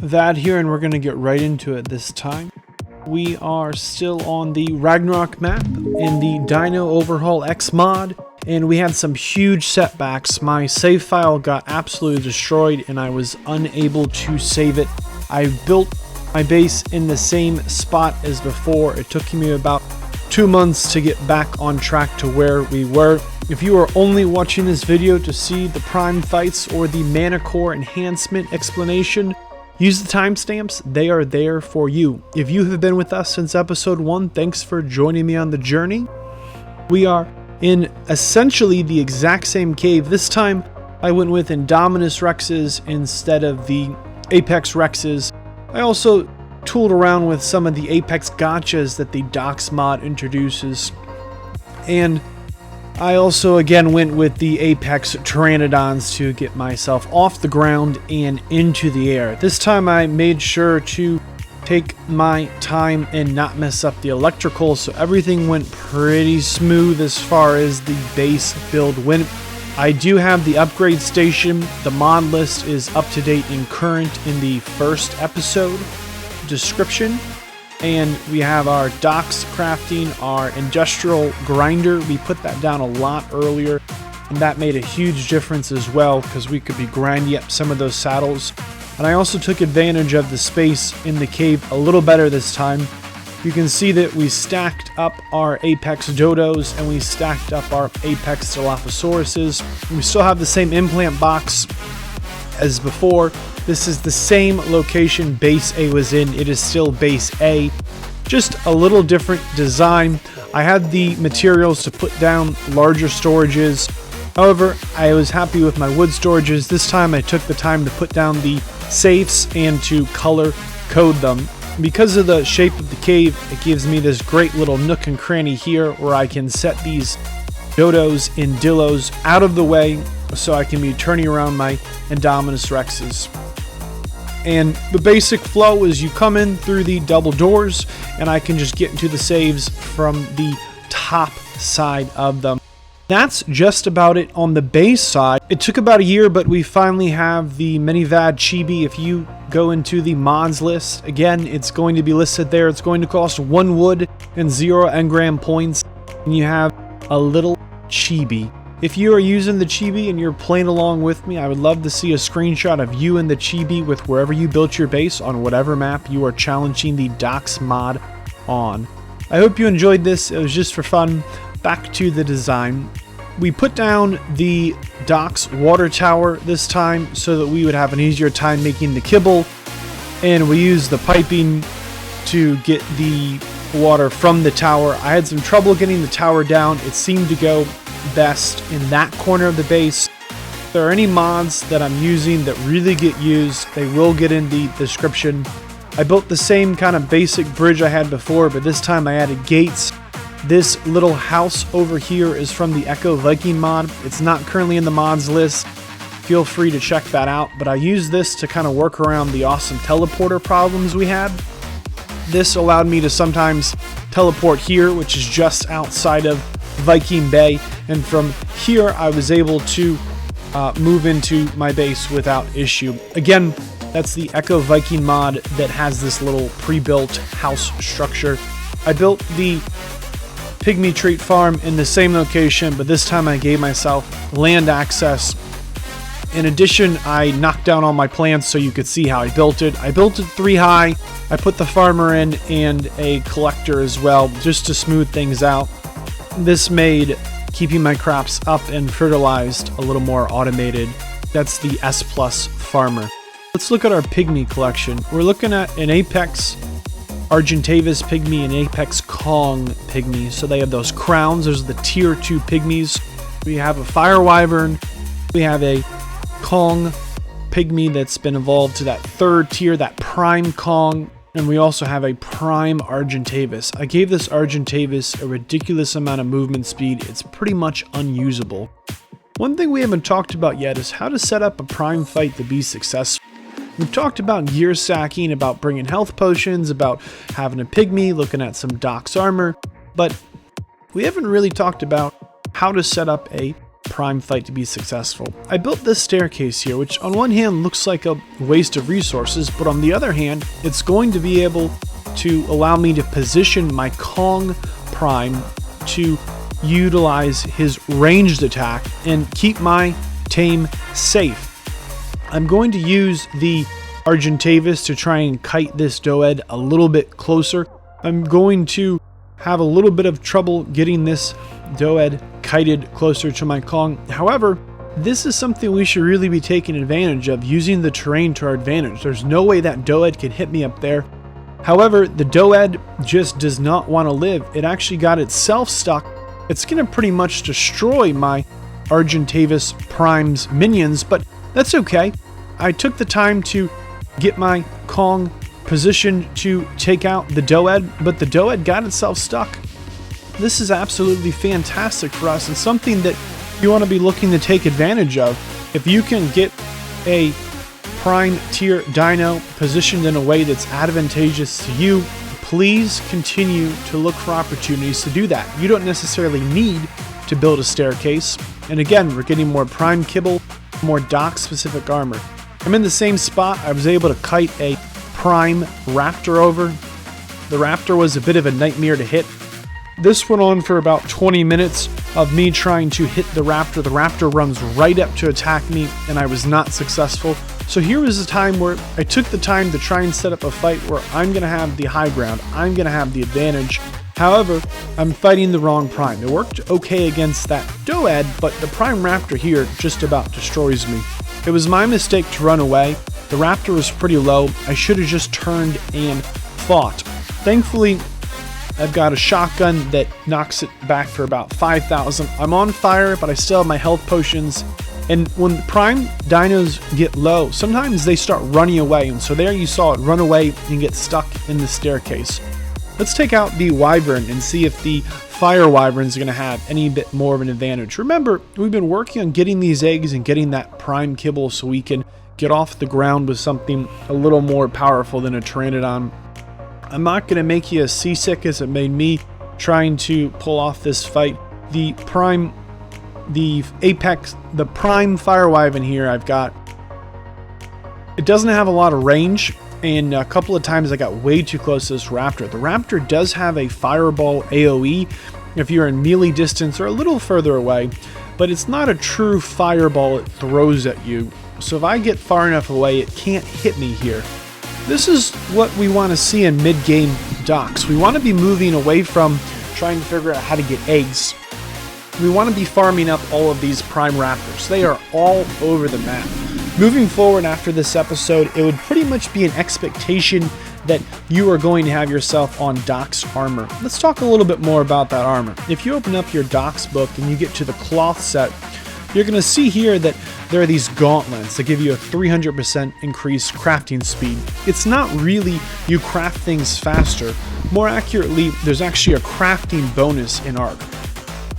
Vadd here, and we're going to get right into it this time. We are still on the Ragnarok map in the DinoOverhaul X mod, and we had some huge setbacks. My save file got absolutely destroyed and I was unable to save it. I built my base in the same spot as before. It took me about 2 months to get back on track to where we were. If you are only watching this video to see the prime fights or the Manticore enhancement explanation, use the timestamps, they are there for you. If you have been with us since episode 1, thanks for joining me on the journey. We are in essentially the exact same cave. This time I went with Indominus Rexes instead of the Apex Rexes. I also tooled around with some of the Apex gotchas that the DOX mod introduces. And I also again went with the Apex Pteranodons to get myself off the ground and into the air. This time I made sure to take my time and not mess up the electrical, so everything went pretty smooth as far as the base build went. I do have the upgrade station. The mod list is up to date and current in the first episode description. And we have our docks crafting, our industrial grinder. We put that down a lot earlier, and that made a huge difference as well because we could be grinding up some of those saddles. And I also took advantage of the space in the cave a little better this time. You can see that we stacked up our Apex Dodos and we stacked up our Apex Dilophosauruses. We still have the same implant box as before. This is the same location base A was in. It is still base A, just a little different design. I had the materials to put down larger storages. However, I was happy with my wood storages. This time I took the time to put down the safes and to color code them. Because of the shape of the cave, it gives me this great little nook and cranny here where I can set these dodos and dillos out of the way so I can be turning around my Indominus Rexes. And the basic flow is you come in through the double doors and I can just get into the saves from the top side of them. That's just about it on the base side. It took about a year, but we finally have the mini Vadd Chibi. If you go into the mods list, again, it's going to be listed there. It's going to cost 1 wood and 0 engram points. And you have a little Chibi. If you are using the Chibi and you're playing along with me, I would love to see a screenshot of you and the Chibi with wherever you built your base on whatever map you are challenging the DOX mod on. I hope you enjoyed this. It was just for fun. Back to the design. We put down the DOX water tower this time so that we would have an easier time making the kibble, and we used the piping to get the water from the tower. I had some trouble getting the tower down. It seemed to go best in that corner of the base. If there are any mods that I'm using that really get used, they will get in the description. I built the same kind of basic bridge I had before, but this time I added gates. This little house over here is from the Echo Viking mod. It's not currently in the mods list. Feel free to check that out, but I used this to kind of work around the awesome teleporter problems we had. This allowed me to sometimes teleport here, which is just outside of Viking Bay, and from here I was able to move into my base without issue. Again, that's the Echo Viking mod that has this little pre-built house structure. I built the pygmy trait farm in the same location, but this time I gave myself land access. In addition, I knocked down all my plants so you could see how I built it. I built it 3 high. I put the farmer in and a collector as well, just to smooth things out. This made keeping my crops up and fertilized a little more automated. That's the S Plus farmer. Let's look at our pygmy collection. We're looking at an Apex Argentavis pygmy and Apex Kong pygmy. So they have those crowns. Those are the tier 2 pygmies. We have a fire wyvern. We have a Kong pygmy that's been evolved to that 3rd tier, that prime Kong. And we also have a prime Argentavis. I gave this Argentavis a ridiculous amount of movement speed. It's pretty much unusable. One thing we haven't talked about yet is how to set up a prime fight to be successful. We've talked about gear stacking, about bringing health potions, about having a pygmy, looking at some DOX armor, but we haven't really talked about how to set up a prime fight to be successful. I built this staircase here, which on one hand looks like a waste of resources, but on the other hand, it's going to be able to allow me to position my Kong Prime to utilize his ranged attack and keep my tame safe. I'm going to use the Argentavis to try and kite this Doed a little bit closer. I'm going to have a little bit of trouble getting this Doed kited closer to my Kong. However, this is something we should really be taking advantage of, using the terrain to our advantage. There's no way that Doed can hit me up there. However, the Doed just does not want to live. It actually got itself stuck. It's going to pretty much destroy my Argentavis Prime's minions, but that's okay. I took the time to get my Kong positioned to take out the Doed, but the Doed got itself stuck. This is absolutely fantastic for us, and something that you want to be looking to take advantage of. If you can get a prime tier dino positioned in a way that's advantageous to you, please continue to look for opportunities to do that. You don't necessarily need to build a staircase. And again, we're getting more prime kibble, more dock specific armor. I'm in the same spot. I was able to kite a prime Raptor over. The Raptor was a bit of a nightmare to hit. This went on for about 20 minutes of me trying to hit the Raptor. The Raptor runs right up to attack me, and I was not successful. So here was a time where I took the time to try and set up a fight where I'm going to have the high ground. I'm going to have the advantage. However, I'm fighting the wrong prime. It worked okay against that Doed, but the prime Raptor here just about destroys me. It was my mistake to run away. The Raptor was pretty low. I should have just turned and fought. Thankfully, I've got a shotgun that knocks it back for about 5,000. I'm on fire, but I still have my health potions. And when prime dinos get low, sometimes they start running away. And so there you saw it run away and get stuck in the staircase. Let's take out the Wyvern and see if the Fire Wyverns are going to have any bit more of an advantage. Remember, we've been working on getting these eggs and getting that prime kibble so we can get off the ground with something a little more powerful than a Pteranodon. I'm not going to make you as seasick as it made me trying to pull off this fight. The prime Fire Wyvern here I've got, it doesn't have a lot of range, and a couple of times I got way too close to this Raptor. The Raptor does have a Fireball AoE if you're in melee distance or a little further away, but it's not a true fireball it throws at you. So if I get far enough away, it can't hit me here. This is what we want to see in mid-game docks. We want to be moving away from trying to figure out how to get eggs. We want to be farming up all of these prime Raptors. They are all over the map. Moving forward after this episode, it would pretty much be an expectation that you are going to have yourself on Doc's armor. Let's talk a little bit more about that armor. If you open up your Doc's book and you get to the cloth set, you're going to see here that there are these gauntlets that give you a 300% increased crafting speed. It's not really you craft things faster. More accurately, there's actually a crafting bonus in ARK.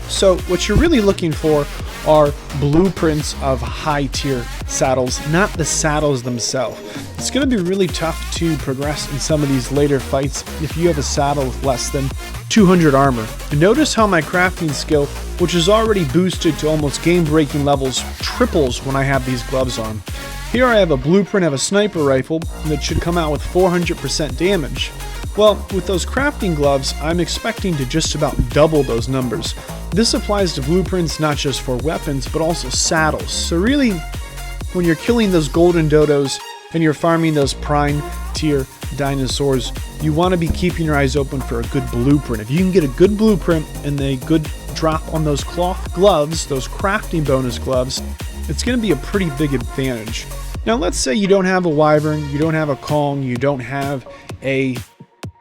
So what you're really looking for are blueprints of high tier saddles, not the saddles themselves. It's going to be really tough to progress in some of these later fights if you have a saddle with less than 200 armor. And notice how my crafting skill, which is already boosted to almost game-breaking levels, triples when I have these gloves on. Here I have a blueprint of a sniper rifle that should come out with 400% damage. Well, with those crafting gloves, I'm expecting to just about double those numbers. This applies to blueprints not just for weapons, but also saddles. So really, when you're killing those golden dodos and you're farming those prime tier dinosaurs, you want to be keeping your eyes open for a good blueprint. If you can get a good blueprint and a good drop on those cloth gloves, those crafting bonus gloves, it's going to be a pretty big advantage. Now let's say you don't have a Wyvern, you don't have a Kong, you don't have a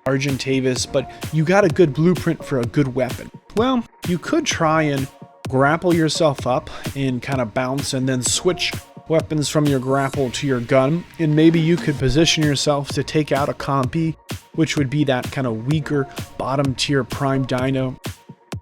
Argentavis, but you got a good blueprint for a good weapon. Well, you could try and grapple yourself up and kind of bounce and then switch weapons from your grapple to your gun, and maybe you could position yourself to take out a Compy, which would be that kind of weaker bottom tier prime dino.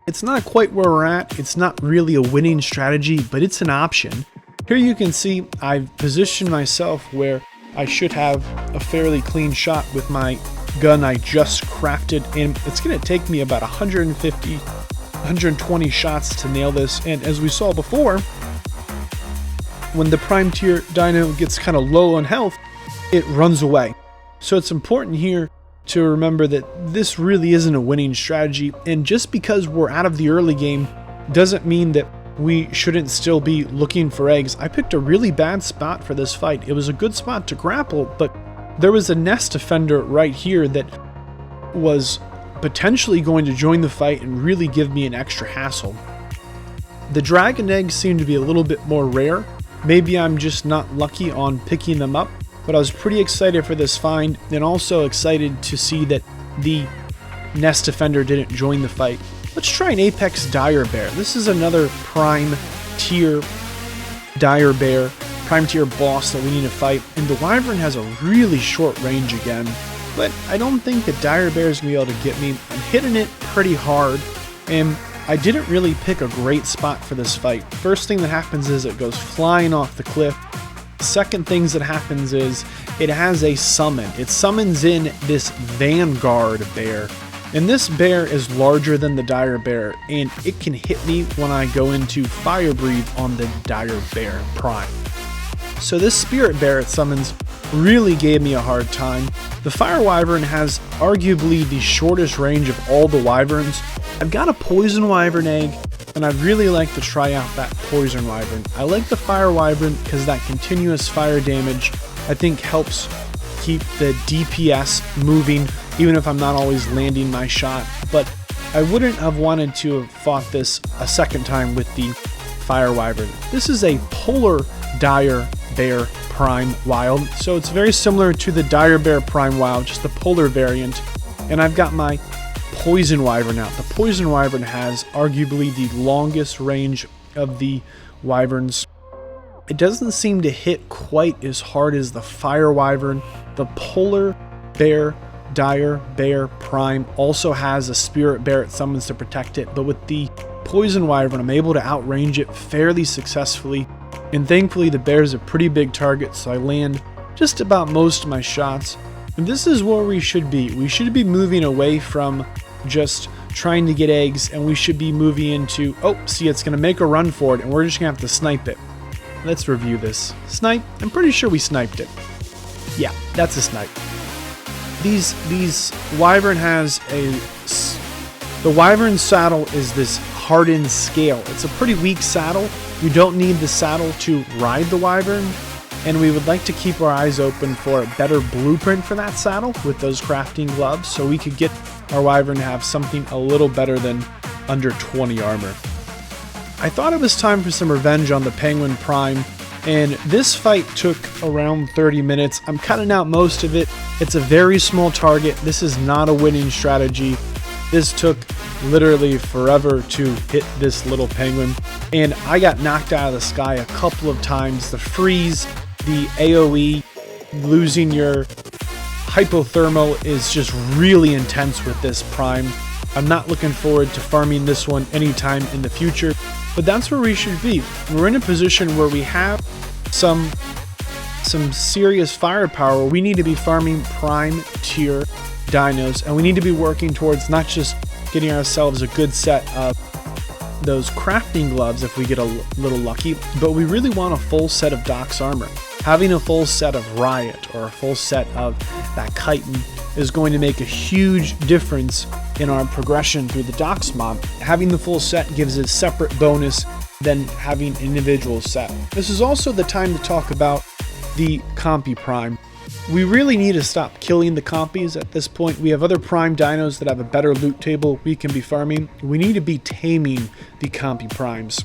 It's not quite where we're at. It's not really a winning strategy, but it's an option. Here you can see I've positioned myself where I should have a fairly clean shot with my gun I just crafted, and it's going to take me about 150 120 shots to nail this, and as we saw before, when the prime tier dino gets kind of low on health, it runs away. So it's important here to remember that this really isn't a winning strategy, and just because we're out of the early game doesn't mean that we shouldn't still be looking for eggs. I picked a really bad spot for this fight. It was a good spot to grapple, but there was a nest defender right here that was potentially going to join the fight and really give me an extra hassle. The dragon eggs seem to be a little bit more rare. Maybe I'm just not lucky on picking them up, but I was pretty excited for this find, and also excited to see that the nest defender didn't join the fight. Let's try an Apex Dire Bear. This is another prime tier Dire Bear, prime tier boss that we need to fight, and the Wyvern has a really short range again, but I don't think the Dire Bear is going to be able to get me. I'm hitting it pretty hard, and I didn't really pick a great spot for this fight. First thing that happens is it goes flying off the cliff. Second things that happens is it has a summon. It summons in this Vanguard Bear. And this bear is larger than the Dire Bear, and it can hit me when I go into Fire Breathe on the Dire Bear Prime. So this Spirit Bear it summons really gave me a hard time. The Fire Wyvern has arguably the shortest range of all the Wyverns. I've got a Poison Wyvern egg, and I'd really like to try out that Poison Wyvern. I like the Fire Wyvern because that continuous fire damage I think helps keep the DPS moving, even if I'm not always landing my shot. But I wouldn't have wanted to have fought this a second time with the Fire Wyvern. This is a Polar Dire Bear Prime Wild, so it's very similar to the Dire Bear Prime Wild, just the polar variant. And I've got my Poison Wyvern out. The Poison Wyvern has arguably the longest range of the Wyverns. It doesn't seem to hit quite as hard as the Fire Wyvern. The Polar Bear Dire Bear Prime also has a Spirit Bear it summons to protect it, but with the Poison Wyvern I'm able to outrange it fairly successfully, and thankfully the bear's a pretty big target, so I land just about most of my shots. And this is where we should be. We should be moving away from just trying to get eggs, and we should be moving into, oh, see, it's going to make a run for it, and we're just going to have to snipe it. Let's review this. Snipe? I'm pretty sure we sniped it. Yeah, that's a snipe. These Wyvern has the Wyvern saddle is this hardened scale. It's a pretty weak saddle. You don't need the saddle to ride the Wyvern, and we would like to keep our eyes open for a better blueprint for that saddle with those crafting gloves, so we could get our Wyvern to have something a little better than under 20 armor. I thought it was time for some revenge on the Penguin Prime, and this fight took around 30 minutes. I'm cutting out most of it. It's a very small target. This is not a winning strategy. This took literally forever to hit this little penguin, and I got knocked out of the sky a couple of times. The freeze, the AoE, losing your hypothermal is just really intense with this Prime. I'm not looking forward to farming this one anytime in the future, but that's where we should be. We're in a position where we have some serious firepower. We need to be farming prime tier dinos, and we need to be working towards not just getting ourselves a good set of those crafting gloves if we get a little lucky, but we really want a full set of Doc's armor. Having a full set of Riot or a full set of that Chitin is going to make a huge difference in our progression through the Doc's mob. Having the full set gives a separate bonus than having an individual set. This is also the time to talk about the Compy Prime. We really need to stop killing the Compies at this point. We have other Prime dinos that have a better loot table we can be farming. We need to be taming the Compy Primes.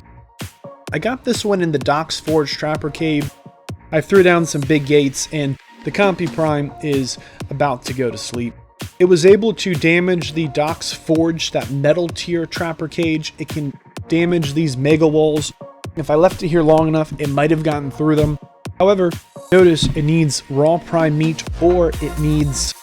I got this one in the Doc's Forge Trapper Cave. I threw down some big gates, and the Compy Prime is about to go to sleep. It was able to damage the Doc's Forge, that metal tier trapper cage. It can damage these mega walls. If I left it here long enough, it might have gotten through them. However, notice it needs raw prime meat, or it needs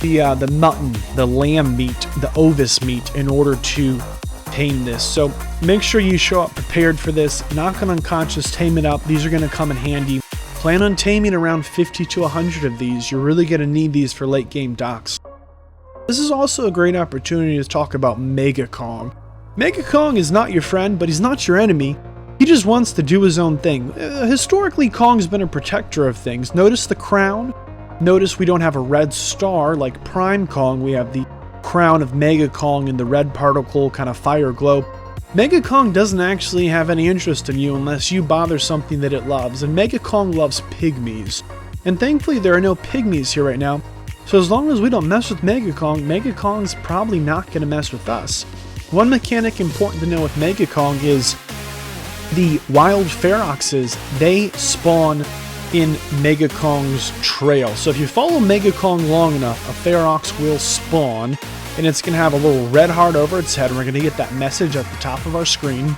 the mutton, the lamb meat, the ovis meat in order to tame this. So make sure you show up prepared for this. Knock an unconscious, tame it up. These are going to come in handy. Plan on taming around 50 to 100 of these. You're really going to need these for late game Docs. This is also a great opportunity to talk about Mega Kong. Mega Kong is not your friend, but he's not your enemy. He just wants to do his own thing. Historically, Kong's been a protector of things. Notice the crown. Notice we don't have a red star like Prime Kong. We have the crown of Mega Kong and the red particle kind of fire glow. Mega Kong doesn't actually have any interest in you unless you bother something that it loves, and Mega Kong loves pygmies. And thankfully there are no pygmies here right now, so as long as we don't mess with Mega Kong's probably not going to mess with us. One mechanic important to know with Mega Kong is the wild Feroxes, they spawn in Mega Kong's trail. So if you follow Mega Kong long enough, a Ferox will spawn, and it's going to have a little red heart over its head, and we're going to get that message at the top of our screen.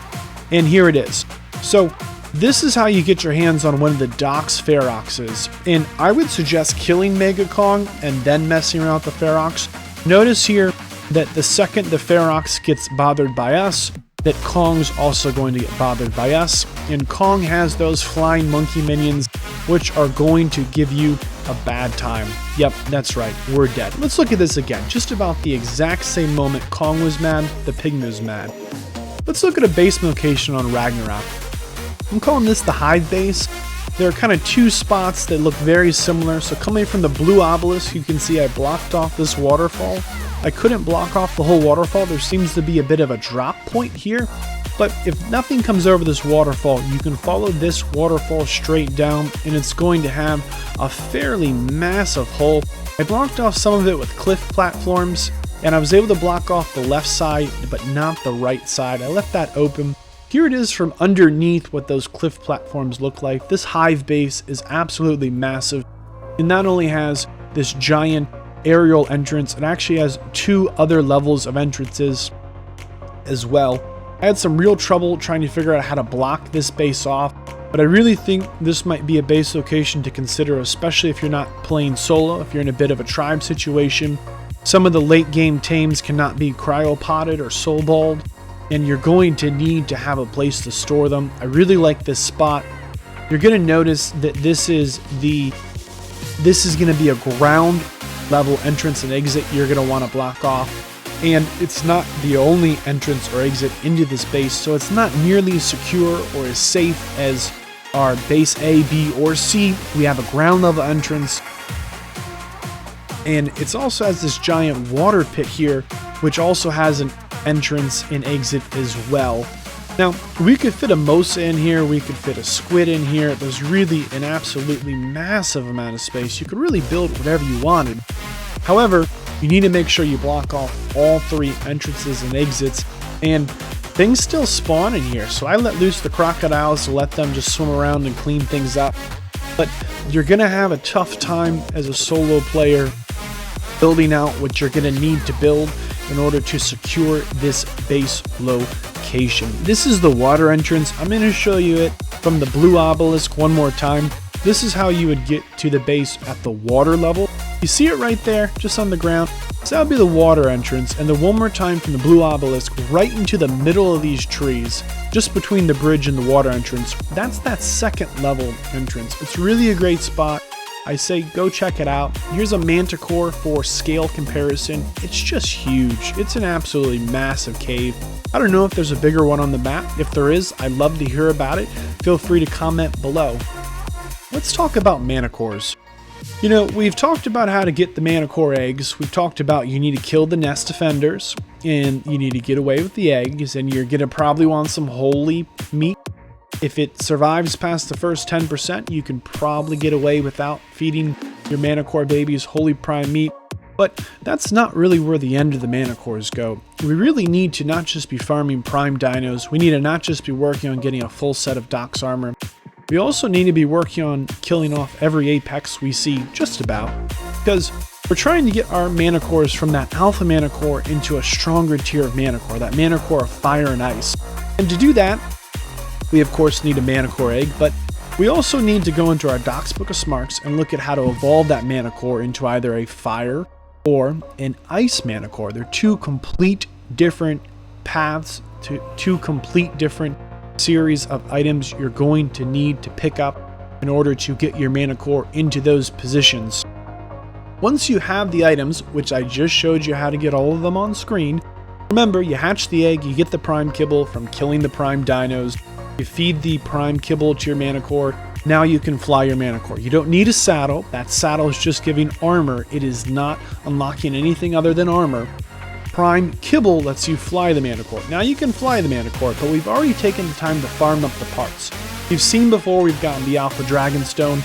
And here it is. So this is how you get your hands on one of the Dox Feroxes, and I would suggest killing Mega Kong and then messing around with the Ferox. Notice here that the second the Ferox gets bothered by us, that Kong's also going to get bothered by us, and Kong has those flying monkey minions which are going to give you a bad time. Yep, that's right, we're dead. Let's look at this again. Just about the exact same moment Kong was mad, the pygmy was mad. Let's look at a base location on Ragnarok. I'm calling this the Hive base. There are kind of two spots that look very similar. So coming from the blue obelisk, you can see I blocked off this waterfall. I couldn't block off the whole waterfall. There seems to be a bit of a drop point here. But if nothing comes over this waterfall, you can follow this waterfall straight down, and it's going to have a fairly massive hole. I blocked off some of it with cliff platforms, and I was able to block off the left side, but not the right side. I left that open. Here it is from underneath what those cliff platforms look like. This Hive base is absolutely massive. It not only has this giant aerial entrance, it actually has two other levels of entrances as well. I had some real trouble trying to figure out how to block this base off, but I really think this might be a base location to consider, especially if you're not playing solo, if you're in a bit of a tribe situation. Some of the late game tames cannot be cryopotted or soulballed, and you're going to need to have a place to store them. I really like this spot. You're going to notice that this is going to be a ground level entrance and exit you're going to want to block off. And it's not the only entrance or exit into this base, so it's not nearly as secure or as safe as our base A, B, or C. We have a ground level entrance, and it also has this giant water pit here, which also has an entrance and exit as well. Now, we could fit a Mosa in here, we could fit a squid in here. There's really an absolutely massive amount of space. You could really build whatever you wanted. However, you need to make sure you block off all three entrances and exits, and things still spawn in here. So I let loose the crocodiles to let them just swim around and clean things up. But you're going to have a tough time as a solo player building out what you're going to need to build in order to secure this base location. This is the water entrance. I'm going to show you it from the blue obelisk one more time. This is how you would get to the base at the water level. You see it right there, just on the ground. So that would be the water entrance, and then one more time from the blue obelisk right into the middle of these trees, just between the bridge and the water entrance. That's that second level entrance. It's really a great spot. I say go check it out. Here's a Manticore for scale comparison. It's just huge. It's an absolutely massive cave. I don't know if there's a bigger one on the map. If there is, I'd love to hear about it. Feel free to comment below. Let's talk about Manticores. You know, we've talked about how to get the Manticore eggs. We've talked about you need to kill the nest defenders, and you need to get away with the eggs, and you're going to probably want some holy meat. If it survives past the first 10%, you can probably get away without feeding your Manticore babies holy prime meat. But that's not really where the end of the Manticores go. We really need to not just be farming prime dinos, we need to not just be working on getting a full set of Dox armor. We also need to be working on killing off every apex we see, just about, because we're trying to get our Manticores from that alpha Manticore into a stronger tier of Manticore, that Manticore of fire and ice. And to do that, we of course need a Manticore egg, but we also need to go into our Dox Book of Smarts and look at how to evolve that Manticore into either a fire or an ice Manticore. They're two complete different paths, to two complete different series of items you're going to need to pick up in order to get your Manticore into those positions. Once you have the items, which I just showed you how to get all of them on screen, Remember, you hatch the egg, you get the prime kibble from killing the prime dinos, you feed the prime kibble to your Manticore, now you can fly your Manticore. You don't need a saddle, that saddle is just giving armor, it is not unlocking anything other than armor. Prime kibble lets you fly the Manticore. Now you can fly the Manticore, but we've already taken the time to farm up the parts. We've seen before, we've gotten the Alpha Dragonstone,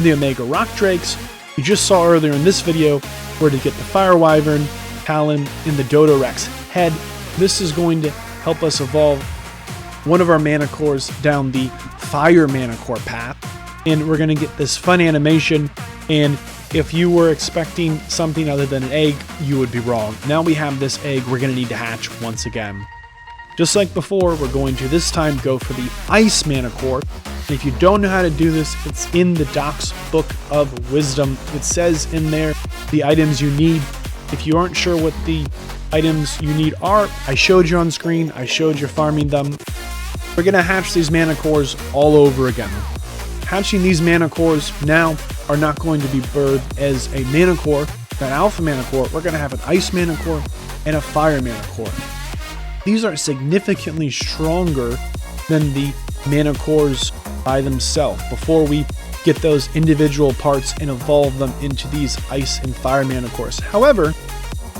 the Omega Rock Drakes. You just saw earlier in this video where to get the Fire Wyvern, Talon, and the Doedicurus head. This is going to help us evolve one of our Manticores down the Fire Manticore path. And we're going to get this fun animation, and if you were expecting something other than an egg, you would be wrong. Now we have this egg we're going to need to hatch once again. Just like before, we're going to this time go for the Ice Manticore. And if you don't know how to do this, it's in the Doc's Book of Wisdom. It says in there the items you need. If you aren't sure what the items you need are, I showed you on screen, I showed you farming them. We're going to hatch these Manticores all over again. Hatching these Manticores now are not going to be birthed as a Manticore, an Alpha Manticore. We're going to have an Ice Manticore and a Fire Manticore. These are significantly stronger than the Manticores by themselves before we get those individual parts and evolve them into these Ice and Fire Manticores. However,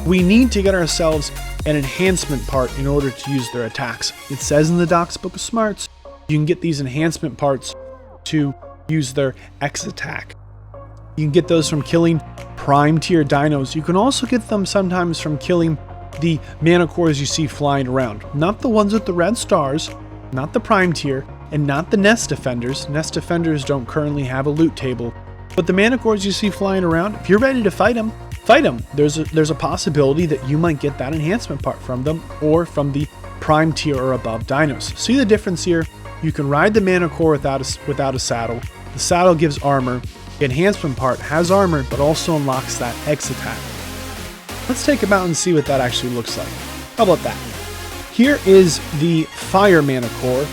we need to get ourselves an enhancement part in order to use their attacks. It says in the Doc's Book of Smarts, you can get these enhancement parts to use their X attack. You can get those from killing prime tier dinos. You can also get them sometimes from killing the Manticores you see flying around. Not the ones with the red stars, not the prime tier, and not the nest defenders. Nest defenders don't currently have a loot table. But the Manticores you see flying around, if you're ready to fight them, fight them. There's a possibility that you might get that enhancement part from them, or from the prime tier or above dinos. See the difference here? You can ride the Manticore without a saddle. The saddle gives armor. The enhancement part has armor, but also unlocks that X attack. Let's take them out and see what that actually looks like. How about that? Here is the Fire Manticore.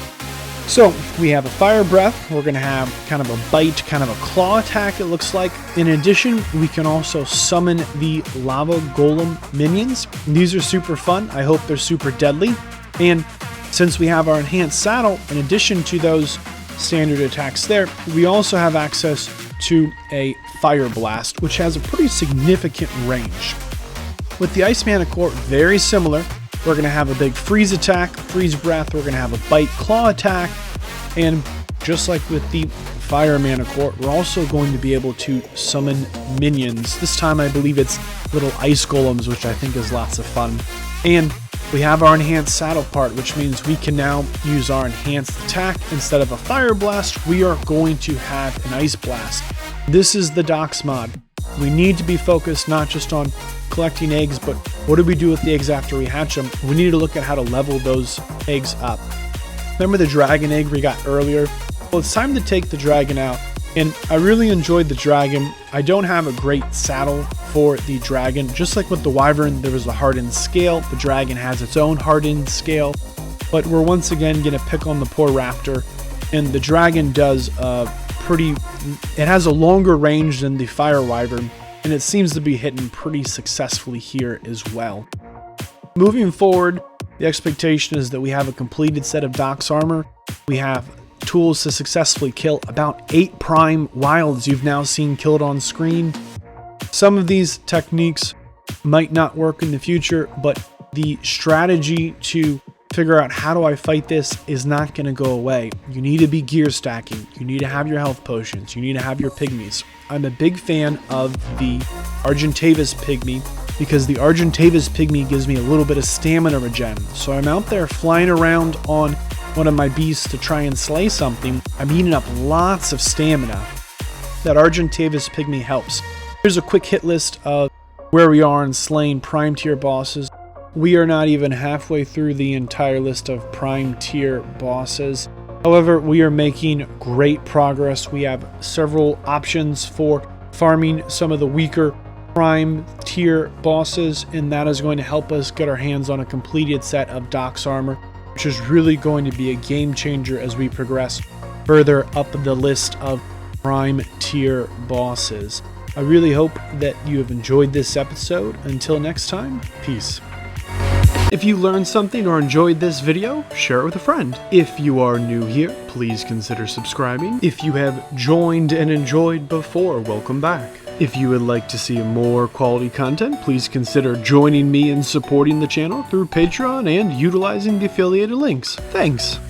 So we have a Fire Breath. We're going to have kind of a bite, kind of a claw attack, it looks like. In addition, we can also summon the Lava Golem minions. These are super fun. I hope they're super deadly. And since we have our enhanced saddle, in addition to those standard attacks there, we also have access to a Fire Blast, which has a pretty significant range. With the Ice Manticore, very similar. We're going to have a big freeze attack, freeze breath, we're going to have a bite claw attack, and just like with the Fire Manticore, we're also going to be able to summon minions. This time I believe it's little ice golems, which I think is lots of fun. And we have our enhanced saddle part, which means we can now use our enhanced attack. Instead of a Fire Blast, we are going to have an Ice Blast. This is the Doc's mod. We need to be focused not just on collecting eggs, but what do we do with the eggs after we hatch them? We need to look at how to level those eggs up. Remember the dragon egg we got earlier? Well, it's time to take the dragon out, and I really enjoyed the dragon. I don't have a great saddle for the dragon. Just like with the wyvern, there was the hardened scale. The dragon has its own hardened scale, but we're once again going to pick on the poor raptor, and the dragon does it has a longer range than the fire wyvern, and it seems to be hitting pretty successfully here as well. Moving forward, the expectation is that we have a completed set of Doc's armor. We have tools to successfully kill about 8 prime wilds you've now seen killed on screen. Some of these techniques might not work in the future, but the strategy to figure out how do I fight this is not going to go away. You need to be gear stacking. You need to have your health potions. You need to have your pygmies. I'm a big fan of the Argentavis pygmy because the Argentavis pygmy gives me a little bit of stamina regen. So I'm out there flying around on one of my beasts to try and slay something. I'm eating up lots of stamina. That Argentavis pygmy helps. Here's a quick hit list of where we are in slaying prime tier bosses. We are not even halfway through the entire list of prime tier bosses. However, we are making great progress. We have several options for farming some of the weaker prime tier bosses, and that is going to help us get our hands on a completed set of Doc's armor, which is really going to be a game changer as we progress further up the list of prime tier bosses. I really hope that you have enjoyed this episode. Until next time, peace. If you learned something or enjoyed this video, share it with a friend. If you are new here, please consider subscribing. If you have joined and enjoyed before, welcome back. If you would like to see more quality content, please consider joining me in supporting the channel through Patreon and utilizing the affiliated links. Thanks!